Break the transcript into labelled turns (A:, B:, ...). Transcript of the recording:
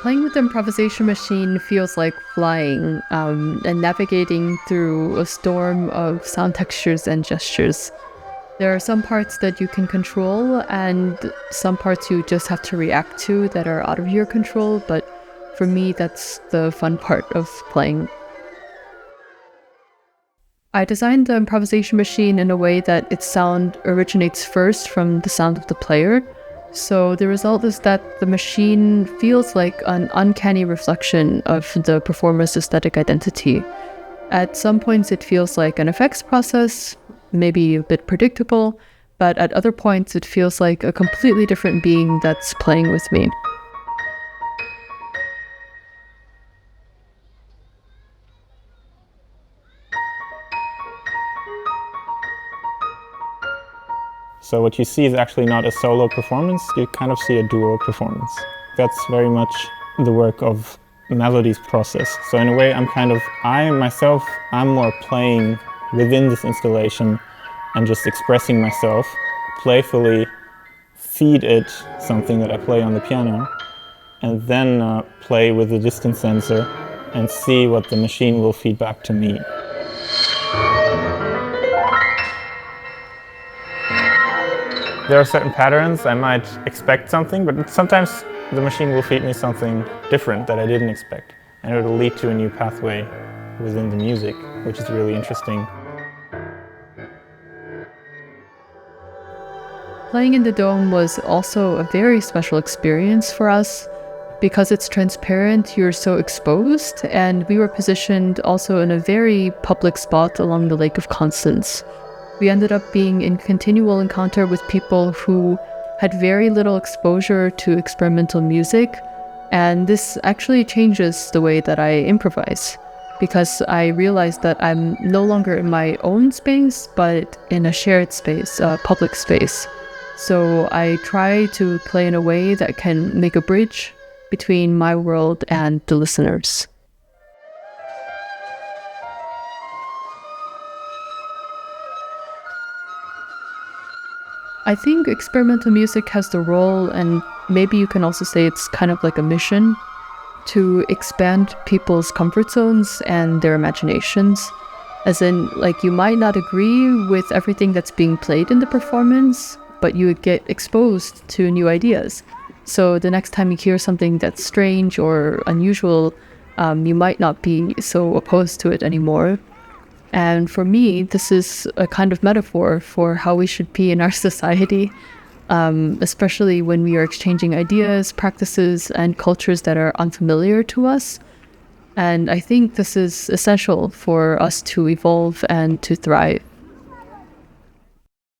A: Playing with the improvisation machine feels like flying and navigating through a storm of sound textures and gestures. There are some parts that you can control and some parts you just have to react to that are out of your control, but for me, that's the fun part of playing. I designed the improvisation machine in a way that its sound originates first from the sound of the player. So the result is that the machine feels like an uncanny reflection of the performer's aesthetic identity. At some points it feels like an effects process, maybe a bit predictable, but at other points it feels like a completely different being that's playing with me.
B: So what you see is actually not a solo performance, you kind of see a duo performance. That's very much the work of Melody's process. So in a way, I'm more playing within this installation and just expressing myself, playfully feed it something that I play on the piano, and then play with the distance sensor and see what the machine will feed back to me. There are certain patterns, I might expect something, but sometimes the machine will feed me something different that I didn't expect. And it will lead to a new pathway within the music, which is really interesting.
A: Playing in the Dome was also a very special experience for us. Because it's transparent, you're so exposed, and we were positioned also in a very public spot along the Lake of Constance. We ended up being in continual encounter with people who had very little exposure to experimental music, and this actually changes the way that I improvise, because I realized that I'm no longer in my own space, but in a shared space, a public space. So I try to play in a way that can make a bridge between my world and the listeners. I think experimental music has the role, and maybe you can also say it's kind of like a mission, to expand people's comfort zones and their imaginations. As in, like, you might not agree with everything that's being played in the performance, but you would get exposed to new ideas. So the next time you hear something that's strange or unusual, you might not be so opposed to it anymore. And for me, this is a kind of metaphor for how we should be in our society, especially when we are exchanging ideas, practices, and cultures that are unfamiliar to us. And I think this is essential for us to evolve and to thrive.